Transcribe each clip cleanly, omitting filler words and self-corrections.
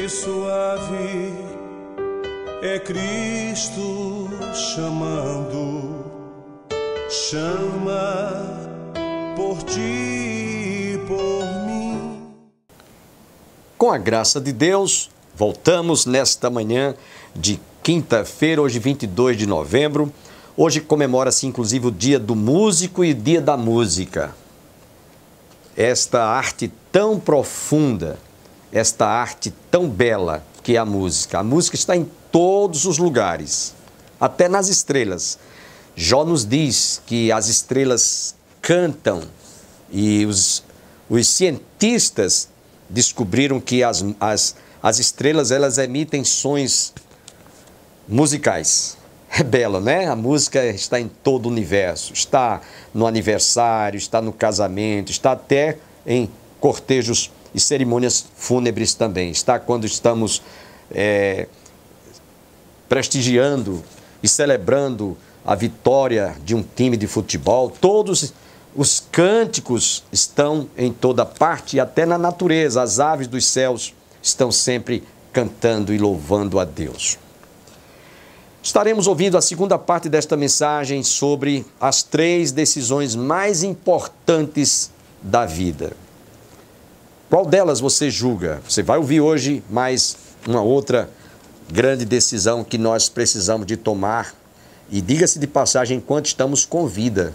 e suave é Cristo chamando, chama por ti e por mim. Com a graça de Deus, voltamos nesta manhã de quinta-feira, hoje 22 de novembro. Hoje comemora-se inclusive o dia do músico e o dia da música. Esta arte tão profunda, esta arte tão bela que é a música. A música está em todos os lugares, até nas estrelas. Jó nos diz que as estrelas cantam e os cientistas descobriram que as estrelas elas emitem sons musicais. É belo, né? A música está em todo o universo, está no aniversário, está no casamento, está até em cortejos e cerimônias fúnebres também. Está quando estamos prestigiando e celebrando a vitória de um time de futebol. Todos os cânticos estão em toda parte e até na natureza. As aves dos céus estão sempre cantando e louvando a Deus. Estaremos ouvindo a segunda parte desta mensagem sobre as 3 decisões mais importantes da vida. Qual delas você julga? Você vai ouvir hoje mais uma outra grande decisão que nós precisamos de tomar. E diga-se de passagem, enquanto estamos com vida,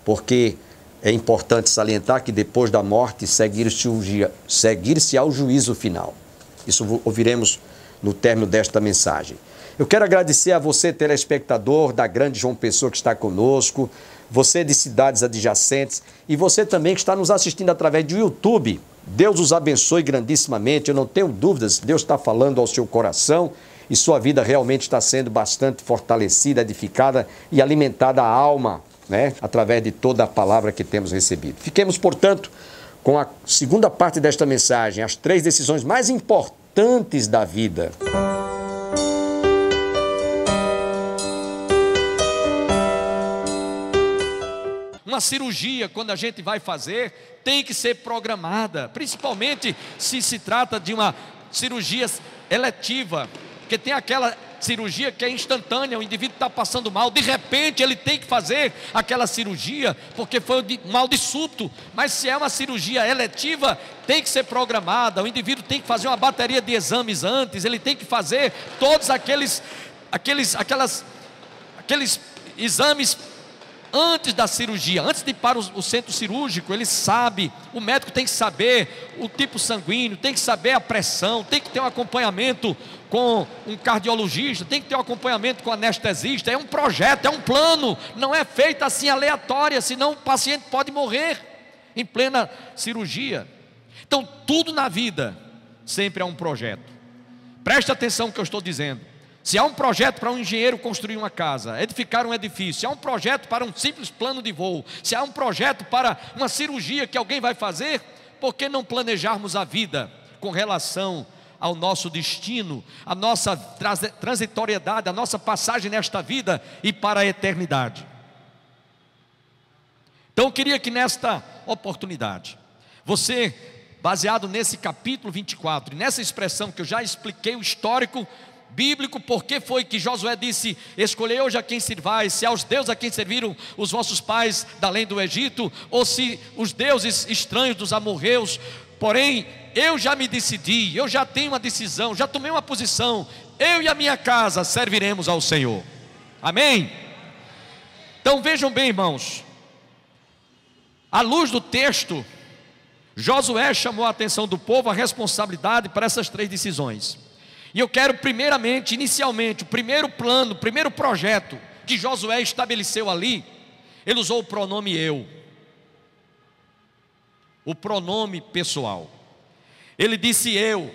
porque é importante salientar que depois da morte seguir-se ao juízo final. Isso ouviremos no término desta mensagem. Eu quero agradecer a você, telespectador da Grande João Pessoa que está conosco, você de cidades adjacentes e você também que está nos assistindo através do YouTube. Deus os abençoe grandissimamente, eu não tenho dúvidas, Deus está falando ao seu coração e sua vida realmente está sendo bastante fortalecida, edificada e alimentada a alma, né, através de toda a palavra que temos recebido. Fiquemos, portanto, com a segunda parte desta mensagem, as 3 decisões mais importantes da vida. Uma cirurgia, quando a gente vai fazer, tem que ser programada, principalmente se trata de uma cirurgia eletiva, porque tem aquela cirurgia que é instantânea, o indivíduo está passando mal, de repente ele tem que fazer aquela cirurgia, porque foi mal de súbito. Mas se é uma cirurgia eletiva, tem que ser programada, o indivíduo tem que fazer uma bateria de exames antes, ele tem que fazer todos aqueles exames antes da cirurgia, antes de ir para o centro cirúrgico. Ele sabe, o médico tem que saber o tipo sanguíneo, tem que saber a pressão, tem que ter um acompanhamento com um cardiologista, tem que ter um acompanhamento com anestesista. É um projeto, é um plano, não é feito assim aleatória, senão o paciente pode morrer em plena cirurgia. Então tudo na vida sempre é um projeto. Preste atenção no que eu estou dizendo. Se há um projeto para um engenheiro construir uma casa, edificar um edifício, se há um projeto para um simples plano de voo, se há um projeto para uma cirurgia que alguém vai fazer, por que não planejarmos a vida com relação ao nosso destino, a nossa transitoriedade, a nossa passagem nesta vida e para a eternidade? Então eu queria que nesta oportunidade, você, baseado nesse capítulo 24, e nessa expressão que eu já expliquei o histórico bíblico, porque foi que Josué disse: escolhei hoje a quem servais, se aos deuses a quem serviram os vossos pais da além do Egito, ou se os deuses estranhos dos amorreus. Porém eu já me decidi, eu já tenho uma decisão, já tomei uma posição, eu e a minha casa serviremos ao Senhor. Amém? Então vejam bem, irmãos, à luz do texto, Josué chamou a atenção do povo à responsabilidade para essas 3 decisões. E eu quero primeiramente, inicialmente, o primeiro plano, o primeiro projeto que Josué estabeleceu ali, ele usou o pronome eu, o pronome pessoal. Ele disse eu. O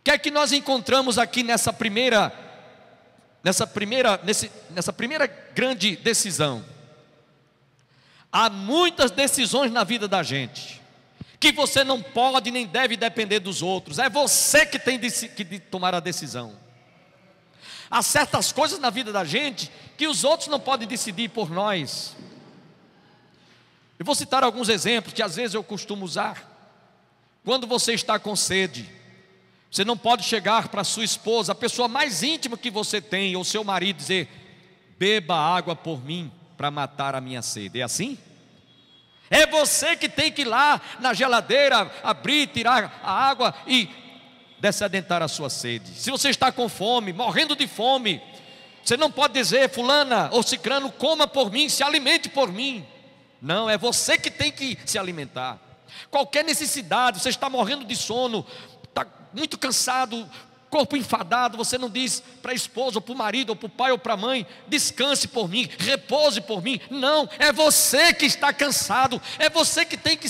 que é que nós encontramos aqui nessa primeira grande decisão? Há muitas decisões na vida da gente que você não pode nem deve depender dos outros. É você que tem que tomar a decisão. Há certas coisas na vida da gente que os outros não podem decidir por nós. Eu vou citar alguns exemplos que às vezes eu costumo usar. Quando você está com sede, você não pode chegar para sua esposa, a pessoa mais íntima que você tem, ou seu marido, dizer: beba água por mim para matar a minha sede. É assim? É você que tem que ir lá na geladeira, abrir, tirar a água e dessedentar a sua sede. Se você está com fome, morrendo de fome, você não pode dizer: fulana ou cicrano, coma por mim, se alimente por mim. Não, é você que tem que se alimentar. Qualquer necessidade, você está morrendo de sono, está muito cansado, corpo enfadado, você não diz para a esposa, ou para o marido, ou para o pai, ou para a mãe: descanse por mim, repouse por mim. Não, é você que está cansado, é você que tem que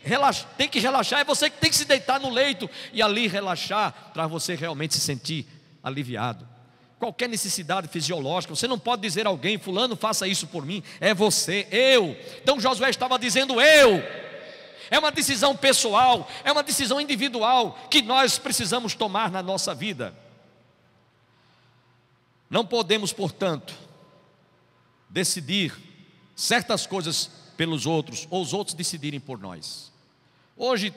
relaxar, é você que tem que se deitar no leito e ali relaxar, para você realmente se sentir aliviado. Qualquer necessidade fisiológica, você não pode dizer a alguém: fulano, faça isso por mim. É você, eu. Então Josué estava dizendo: eu. É uma decisão pessoal, é uma decisão individual que nós precisamos tomar na nossa vida. Não podemos, portanto, decidir certas coisas pelos outros, ou os outros decidirem por nós. Hoje,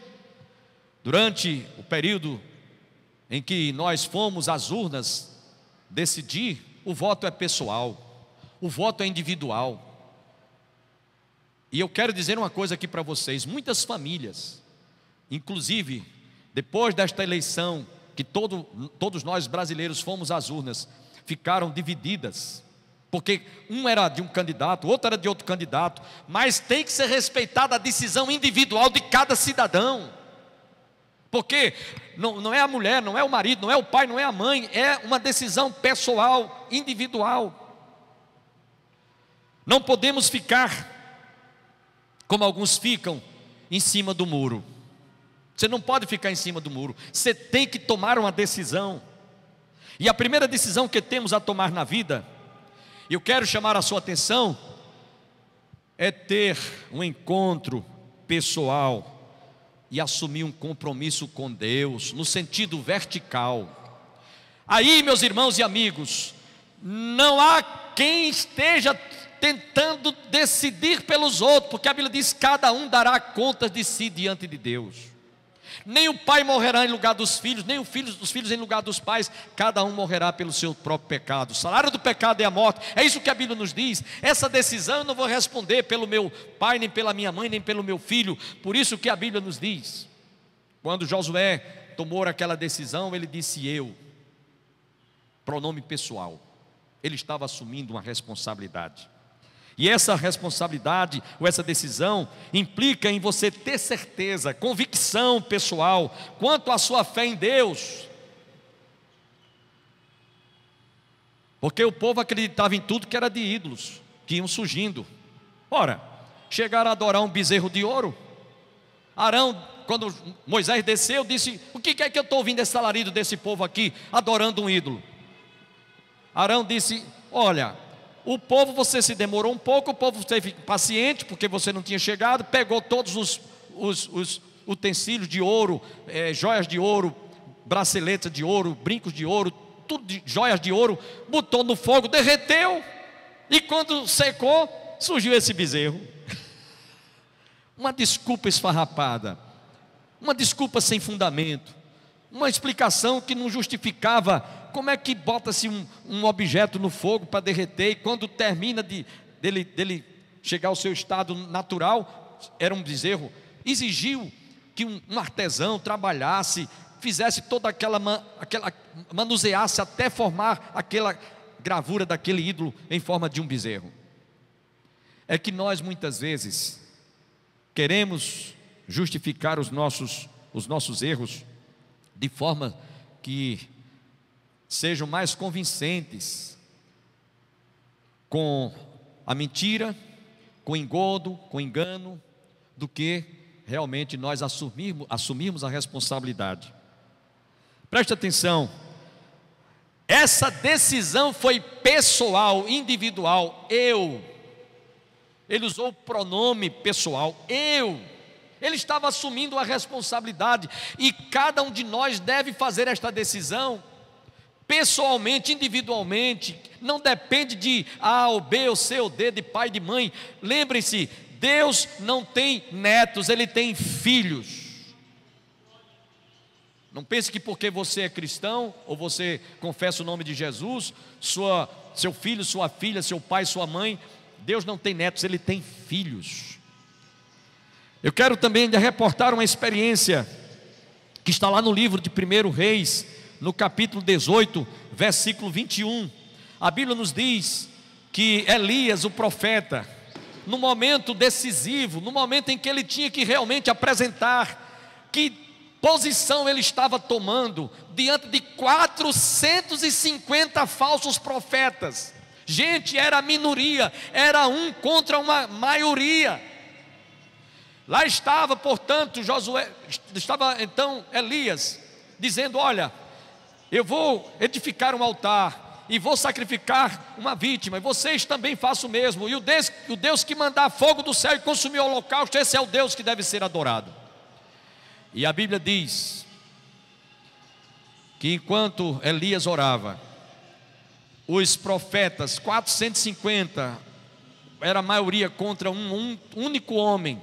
durante o período em que nós fomos às urnas decidir, o voto é pessoal, o voto é individual. E eu quero dizer uma coisa aqui para vocês: muitas famílias, inclusive depois desta eleição, que todos nós brasileiros fomos às urnas, ficaram divididas, porque um era de um candidato, outro era de outro candidato, mas tem que ser respeitada a decisão individual de cada cidadão, porque não é a mulher, não é o marido, não é o pai, não é a mãe, é uma decisão pessoal, individual. Não podemos ficar como alguns ficam em cima do muro. Você não pode ficar em cima do muro, você tem que tomar uma decisão. E a primeira decisão que temos a tomar na vida, eu quero chamar a sua atenção, é ter um encontro pessoal e assumir um compromisso com Deus, no sentido vertical. Aí, meus irmãos e amigos, não há quem esteja tentando decidir pelos outros, porque a Bíblia diz: cada um dará contas de si diante de Deus. Nem o pai morrerá em lugar dos filhos, nem os filhos em lugar dos pais, cada um morrerá pelo seu próprio pecado. O salário do pecado é a morte, é isso que a Bíblia nos diz. Essa decisão eu não vou responder pelo meu pai, nem pela minha mãe, nem pelo meu filho. Por isso que a Bíblia nos diz, quando Josué tomou aquela decisão, ele disse: eu, pronome pessoal. Ele estava assumindo uma responsabilidade. E essa responsabilidade, ou essa decisão, implica em você ter certeza, convicção pessoal, quanto à sua fé em Deus. Porque o povo acreditava em tudo que era de ídolos, que iam surgindo. Ora, chegaram a adorar um bezerro de ouro. Arão, quando Moisés desceu, disse: o que é que eu estou ouvindo esse alarido desse povo aqui, adorando um ídolo? Arão disse: olha, o povo, você se demorou um pouco, o povo esteve paciente, porque você não tinha chegado, pegou todos os utensílios de ouro, joias de ouro, braceletas de ouro, brincos de ouro, tudo de joias de ouro, botou no fogo, derreteu, e quando secou, surgiu esse bezerro. Uma desculpa esfarrapada, uma desculpa sem fundamento, uma explicação que não justificava. Como é que bota-se um objeto no fogo para derreter, e quando termina dele chegar ao seu estado natural, era um bezerro? Exigiu que um artesão trabalhasse, fizesse toda aquela manuseasse até formar aquela gravura daquele ídolo em forma de um bezerro. É que nós muitas vezes queremos justificar os nossos erros de forma que sejam mais convincentes, com a mentira, com o engodo, com o engano, do que realmente nós assumirmos a responsabilidade. Preste atenção, essa decisão foi pessoal, individual. Ele usou o pronome pessoal, ele estava assumindo a responsabilidade, e cada um de nós deve fazer esta decisão pessoalmente, individualmente. Não depende de A ou B ou C ou D, de pai, de mãe. Lembrem-se, Deus não tem netos, Ele tem filhos. Não pense que porque você é cristão, ou você confessa o nome de Jesus, seu filho, sua filha, seu pai, sua mãe, Deus não tem netos, Ele tem filhos. Eu quero também reportar uma experiência que está lá no livro de 1 Reis, no capítulo 18, versículo 21. A Bíblia nos diz que Elias, o profeta, no momento decisivo, no momento em que ele tinha que realmente apresentar que posição ele estava tomando diante de 450 falsos profetas. Gente, era a minoria, era um contra uma maioria. Lá estava, portanto, então Elias dizendo: olha, eu vou edificar um altar e vou sacrificar uma vítima, e vocês também façam o mesmo, e o Deus que mandar fogo do céu e consumir o holocausto, esse é o Deus que deve ser adorado. E a Bíblia diz que enquanto Elias orava, os profetas, 450, era a maioria contra um único homem,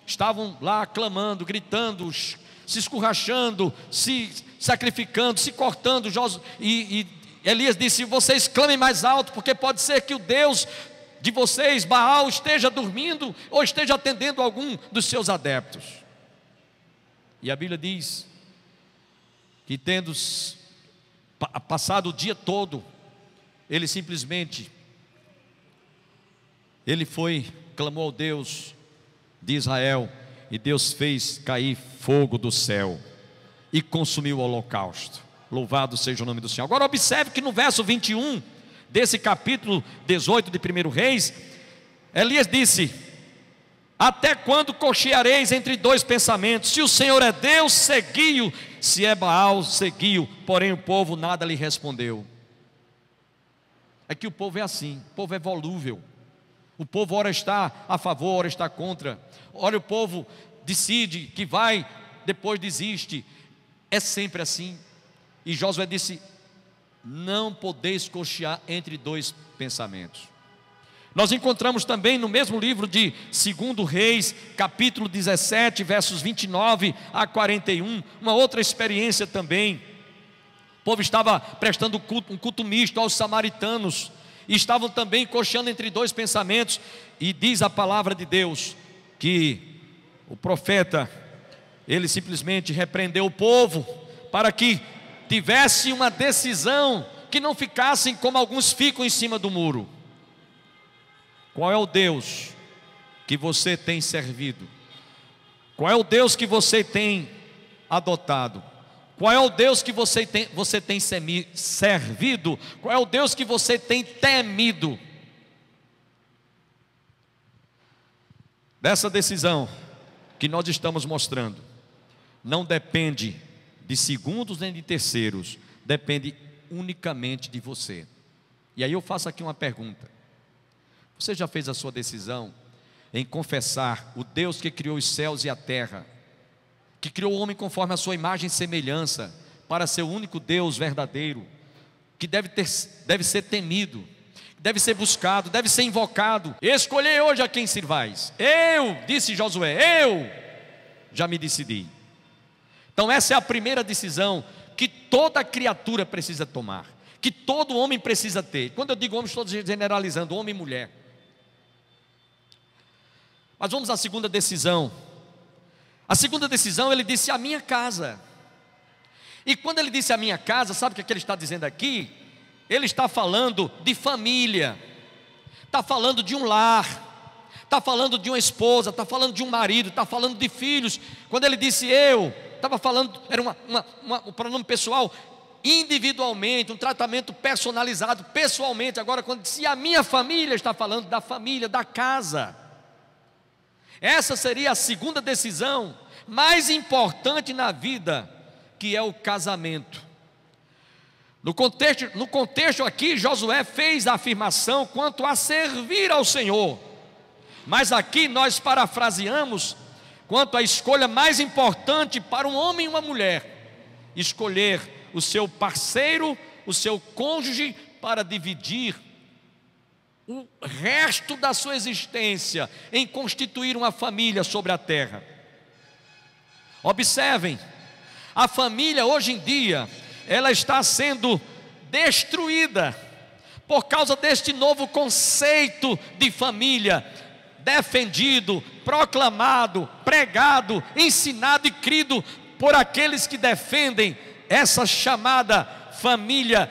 estavam lá clamando, gritando, se escurrachando, se sacrificando, se cortando. E Elias disse: vocês clamem mais alto, porque pode ser que o Deus de vocês, Baal, esteja dormindo ou esteja atendendo algum dos seus adeptos. E a Bíblia diz que, tendo passado o dia todo, ele simplesmente clamou ao Deus de Israel, e Deus fez cair fogo do céu e consumiu o holocausto. Louvado seja o nome do Senhor. Agora observe que no verso 21 desse capítulo 18 de 1 Reis, Elias disse: até quando cocheareis entre dois pensamentos? Se o Senhor é Deus, segui-o; se é Baal, segui-o. Porém o povo nada lhe respondeu. É que o povo é assim, o povo é volúvel. O povo ora está a favor, ora está contra. Ora o povo decide que vai, depois desiste. É sempre assim. E Josué disse: não podeis cochear entre dois pensamentos. Nós encontramos também no mesmo livro de 2 Reis, capítulo 17, versos 29 a 41, uma outra experiência também. O povo estava prestando um culto misto aos samaritanos, e estavam também cocheando entre dois pensamentos. E diz a palavra de Deus que o profeta, ele simplesmente repreendeu o povo para que tivesse uma decisão, que não ficassem como alguns ficam em cima do muro. Qual é o Deus que você tem servido? Qual é o Deus que você tem adotado? Qual é o Deus que você tem servido? Qual é o Deus que você tem temido? Dessa decisão que nós estamos mostrando, não depende de segundos nem de terceiros, depende unicamente de você. E aí eu faço aqui uma pergunta: você já fez a sua decisão em confessar o Deus que criou os céus e a terra, que criou o homem conforme a sua imagem e semelhança, para ser o único Deus verdadeiro, que deve ser temido, deve ser buscado, deve ser invocado? Escolhei hoje a quem sirvais. Eu, disse Josué, eu já me decidi. Então essa é a primeira decisão que toda criatura precisa tomar, que todo homem precisa ter. Quando eu digo homem, estou generalizando, homem e mulher. Mas vamos à segunda decisão. A segunda decisão, ele disse: a minha casa. E quando ele disse a minha casa, sabe o que ele está dizendo aqui? Ele está falando de família, está falando de um lar, está falando de uma esposa, está falando de um marido, está falando de filhos. Quando ele disse eu, estava falando, era um pronome pessoal, individualmente, um tratamento personalizado, pessoalmente. Agora quando disse a minha família, está falando da família, da casa. Essa seria a segunda decisão mais importante na vida, que é o casamento. No contexto aqui, Josué fez a afirmação quanto a servir ao Senhor. Mas aqui nós parafraseamos quanto à escolha mais importante para um homem e uma mulher: escolher o seu parceiro, o seu cônjuge, para dividir o resto da sua existência em constituir uma família sobre a terra. Observem, A família hoje em dia, ela está sendo destruída por causa deste novo conceito de família, defendido, proclamado, pregado, ensinado e crido por aqueles que defendem essa chamada família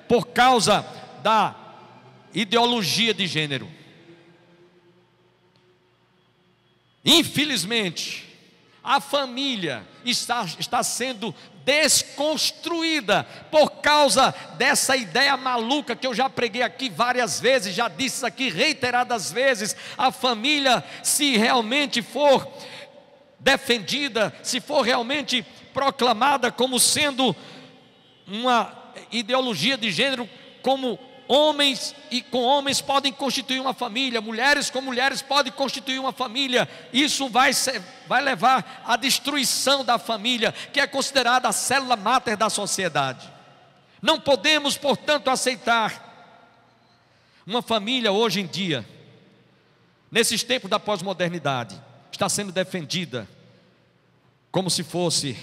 por causa da ideologia de gênero. Infelizmente, a família está sendo desconstruída por causa dessa ideia maluca que eu já preguei aqui várias vezes, já disse aqui reiteradas vezes. A família, se realmente for defendida, se for realmente proclamada como sendo uma ideologia de gênero, como homens e com homens podem constituir uma família, mulheres com mulheres podem constituir uma família, isso vai levar à destruição da família, que é considerada a célula máter da sociedade. Não podemos, portanto, aceitar uma família hoje em dia, nesses tempos da pós-modernidade, está sendo defendida como se fosse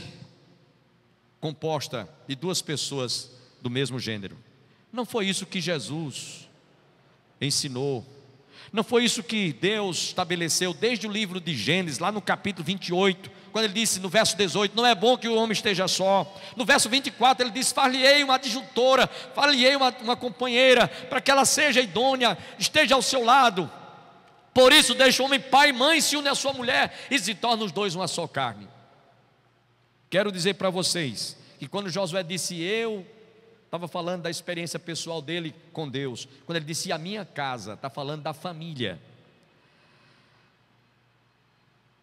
composta de duas pessoas do mesmo gênero. Não foi isso que Jesus ensinou, não foi isso que Deus estabeleceu desde o livro de Gênesis, lá no capítulo 28, quando ele disse no verso 18, não é bom que o homem esteja só. No verso 24 ele disse, far-lhe-ei uma adjuntora, far-lhe-ei uma companheira, para que ela seja idônea, esteja ao seu lado. Por isso deixa o homem pai e mãe, se une à sua mulher, e se tornam os dois uma só carne. Quero dizer para vocês, que quando Josué disse eu, estava falando da experiência pessoal dele com Deus. Quando ele disse a minha casa, está falando da família.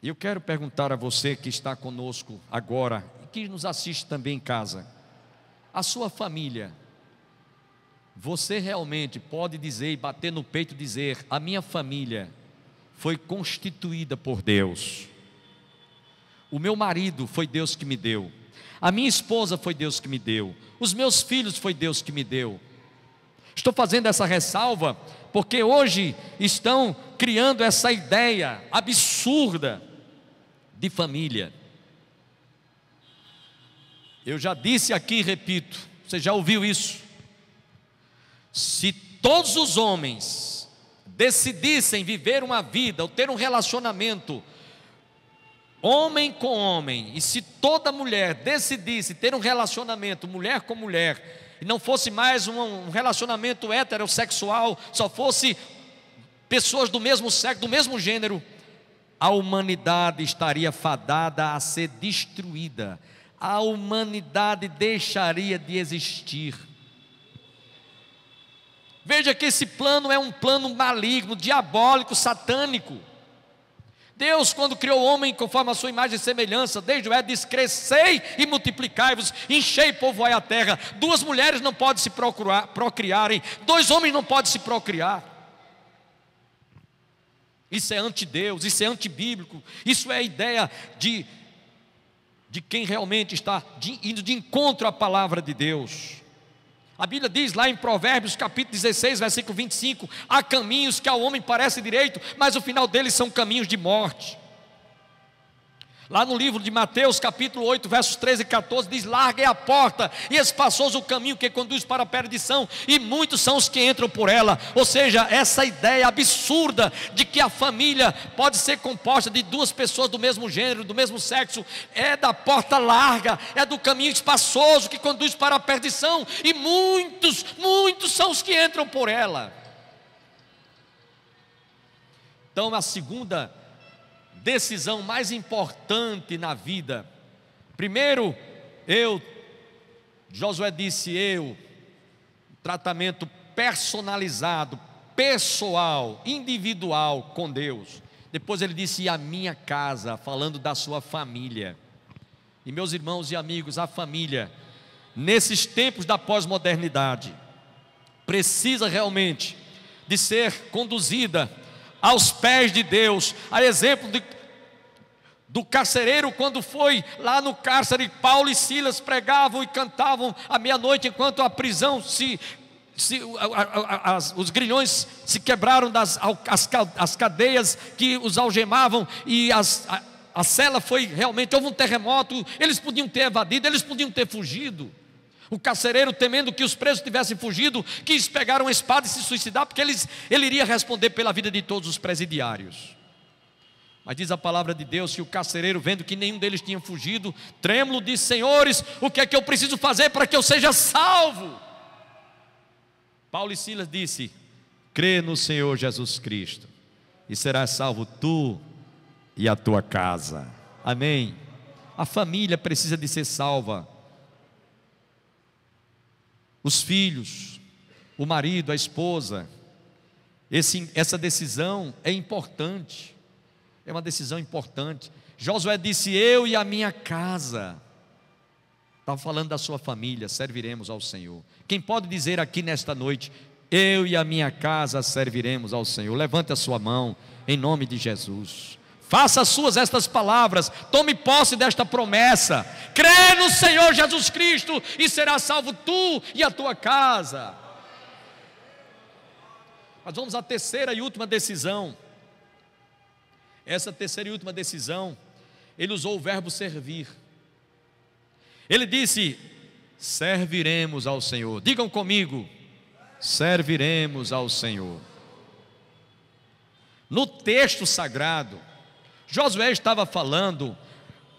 E eu quero perguntar a você que está conosco agora, e que nos assiste também em casa, a sua família, você realmente pode dizer e bater no peito e dizer, a minha família foi constituída por Deus, o meu marido foi Deus que me deu, a minha esposa foi Deus que me deu, os meus filhos foi Deus que me deu. Estou fazendo essa ressalva porque hoje estão criando essa ideia absurda de família. Eu já disse aqui e repito, você já ouviu isso? Se todos os homens decidissem viver uma vida ou ter um relacionamento homem com homem, e se toda mulher decidisse ter um relacionamento mulher com mulher, e não fosse mais um relacionamento heterossexual, só fosse pessoas do mesmo sexo, do mesmo gênero, a humanidade estaria fadada a ser destruída, a humanidade deixaria de existir. Veja que esse plano é um plano maligno, diabólico, satânico. Deus, quando criou o homem conforme a sua imagem e semelhança, desde o Éden, diz, crescei e multiplicai-vos, enchei e povoai a terra. Duas mulheres não podem se procriarem, dois homens não podem se procriar. Isso é anti-Deus, isso é antibíblico, isso é a ideia de quem realmente está indo de encontro à palavra de Deus. A Bíblia diz lá em Provérbios capítulo 16, versículo 25, há caminhos que ao homem parece direito, mas o final deles são caminhos de morte. Lá no livro de Mateus capítulo 8, versos 13 e 14, diz, larga é a porta e espaçoso o caminho que conduz para a perdição, e muitos são os que entram por ela. Ou seja, essa ideia absurda de que a família pode ser composta de duas pessoas do mesmo gênero, do mesmo sexo, é da porta larga, é do caminho espaçoso que conduz para a perdição, e muitos são os que entram por ela. Então a segunda decisão mais importante na vida, primeiro, Josué disse tratamento personalizado, pessoal, individual com Deus. Depois ele disse, e a minha casa, falando da sua família. E meus irmãos e amigos, a família, nesses tempos da pós-modernidade, precisa realmente de ser conduzida aos pés de Deus, a exemplo do carcereiro, quando foi lá no cárcere, Paulo e Silas pregavam e cantavam à meia-noite, enquanto a prisão os grilhões se quebraram as cadeias que os algemavam, e a cela foi realmente, houve um terremoto, eles podiam ter evadido, eles podiam ter fugido. O carcereiro, temendo que os presos tivessem fugido, quis pegar uma espada e se suicidar, porque ele iria responder pela vida de todos os presidiários. Mas diz a palavra de Deus que o carcereiro, vendo que nenhum deles tinha fugido, trêmulo, disse: Senhores, o que é que eu preciso fazer para que eu seja salvo? Paulo e Silas disse: crê no Senhor Jesus Cristo e serás salvo tu e a tua casa. Amém. A família precisa de ser salva. Os filhos, o marido, a esposa. Essa decisão é importante. É uma decisão importante. Josué disse: eu e a minha casa. Estava falando da sua família, serviremos ao Senhor. Quem pode dizer aqui nesta noite: eu e a minha casa serviremos ao Senhor? Levante a sua mão em nome de Jesus. Faça suas estas palavras, tome posse desta promessa. Crê no Senhor Jesus Cristo e será salvo tu e a tua casa. Mas vamos à terceira e última decisão. Essa terceira e última decisão, ele usou o verbo servir. Ele disse: serviremos ao Senhor. Digam comigo: serviremos ao Senhor. No texto sagrado, Josué estava falando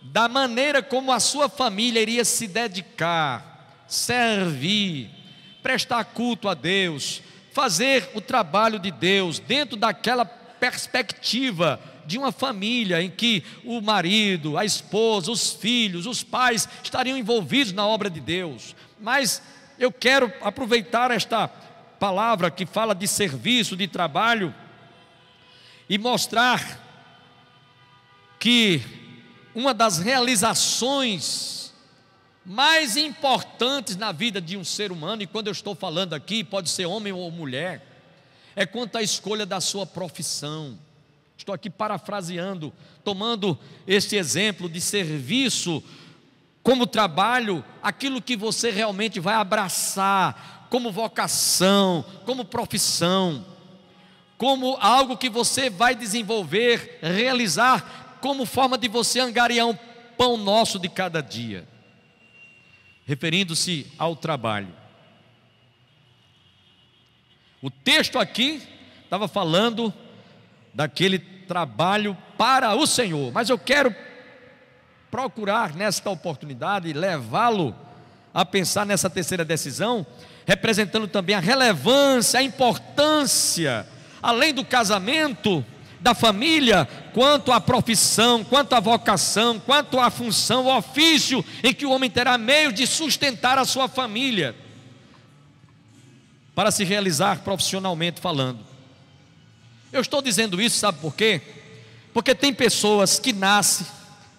da maneira como a sua família iria se dedicar, servir, prestar culto a Deus, fazer o trabalho de Deus dentro daquela perspectiva de uma família em que o marido, a esposa, os filhos, os pais estariam envolvidos na obra de Deus. Mas eu quero aproveitar esta palavra que fala de serviço, de trabalho, e mostrar que uma das realizações mais importantes na vida de um ser humano, e quando eu estou falando aqui, pode ser homem ou mulher, é quanto à escolha da sua profissão. Estou aqui parafraseando, tomando este exemplo de serviço como trabalho, aquilo que você realmente vai abraçar como vocação, como profissão, como algo que você vai desenvolver, realizar, como forma de você angariar um pão nosso de cada dia. Referindo-se ao trabalho. O texto aqui estava falando daquele trabalho para o Senhor, mas eu quero procurar nesta oportunidade levá-lo a pensar nessa terceira decisão, representando também a relevância, a importância, além do casamento, da família, quanto à profissão, quanto à vocação, quanto à função, o ofício em que o homem terá meio de sustentar a sua família, para se realizar profissionalmente falando. Eu estou dizendo isso, sabe por quê? Porque tem pessoas que nascem,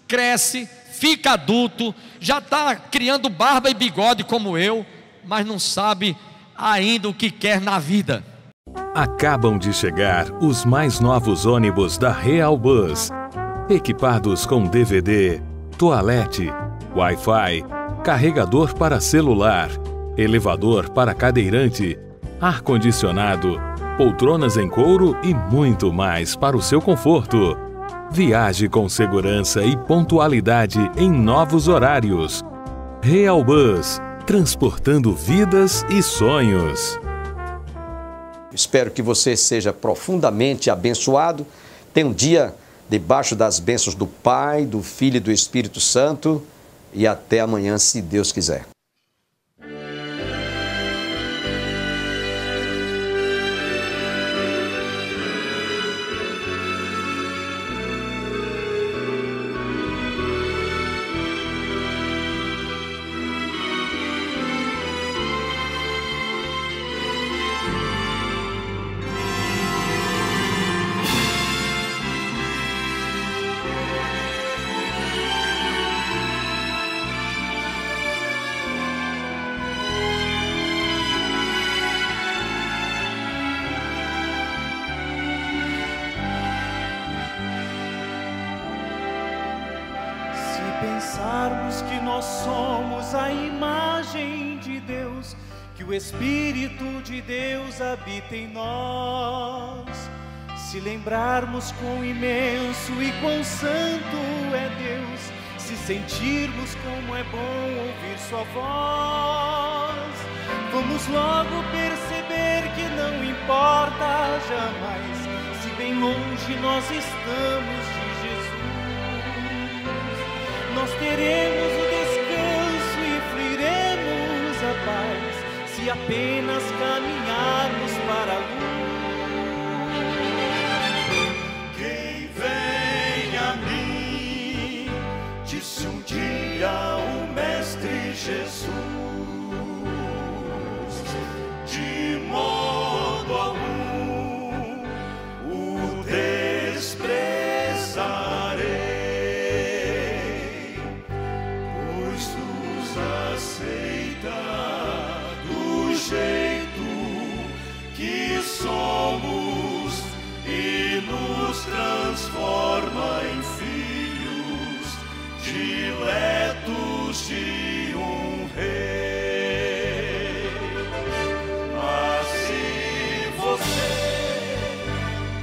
crescem, fica adulto, já está criando barba e bigode como eu, mas não sabe ainda o que quer na vida. Acabam de chegar os mais novos ônibus da Real Bus, equipados com DVD, toalete, Wi-Fi, carregador para celular, elevador para cadeirante, ar-condicionado, poltronas em couro e muito mais para o seu conforto. Viaje com segurança e pontualidade em novos horários. Real Bus, transportando vidas e sonhos. Espero que você seja profundamente abençoado. Tenha um dia debaixo das bênçãos do Pai, do Filho e do Espírito Santo. E até amanhã, se Deus quiser. Pensarmos que nós somos a imagem de Deus, que o Espírito de Deus habita em nós. Se lembrarmos quão imenso e quão santo é Deus, se sentirmos como é bom ouvir sua voz, vamos logo perceber que não importa jamais se bem longe nós estamos de Jesus. Nós teremos o descanso e fluiremos a paz se apenas caminharmos para a luz. Quem vem a mim, disse um dia o Mestre Jesus, de modo algum o desprezarei, pois nos aceita do jeito que somos e nos transforma em filhos diletos de um rei. Mas se você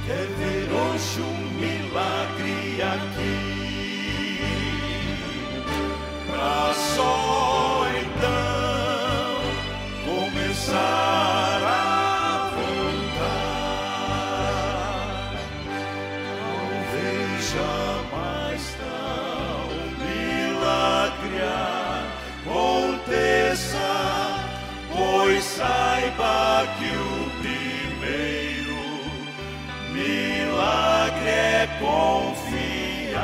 quer ver hoje um milagre aqui, pra só então começar a voltar, não veja mais tão milagre aconteça, pois saiba que o primeiro milagre é confiar.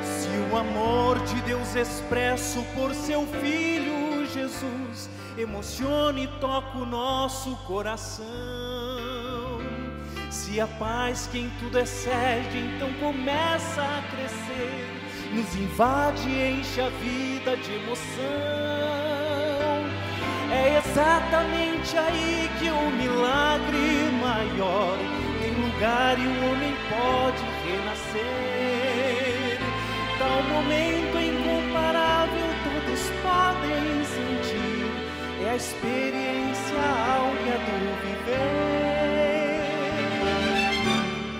Se o amor de Deus expresso por seu Filho Jesus emociona e toca o nosso coração, se a paz que em tudo excede então começa a crescer, nos invade e enche a vida de emoção, é exatamente aí que o milagre maior tem lugar e o homem pode renascer. Tal momento incomparável todos podem sentir, é a experiência áurea do viver.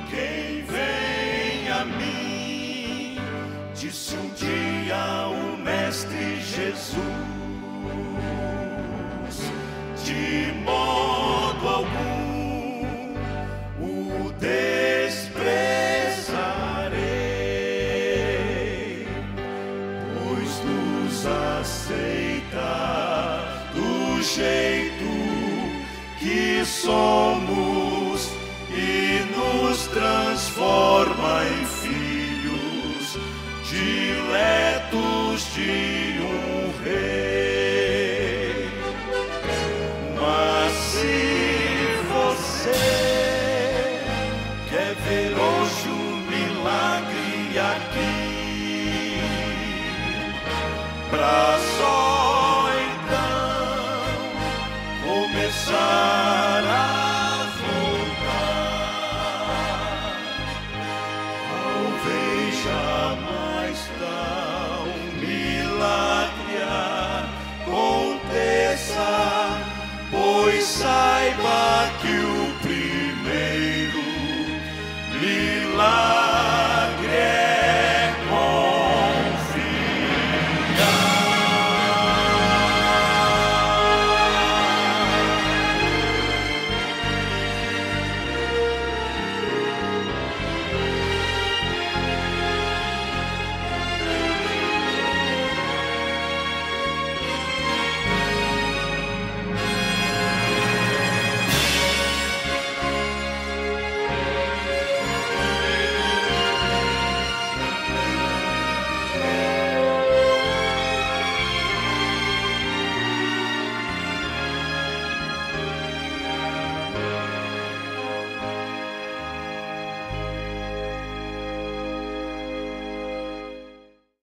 Quem vem a mim, disse um dia o Mestre Jesus, de modo algum o desprezarei, pois nos aceita do jeito que somos e nos transforma em filhos diletos de um rei. Mas se você quer ver hoje um milagre aqui, pra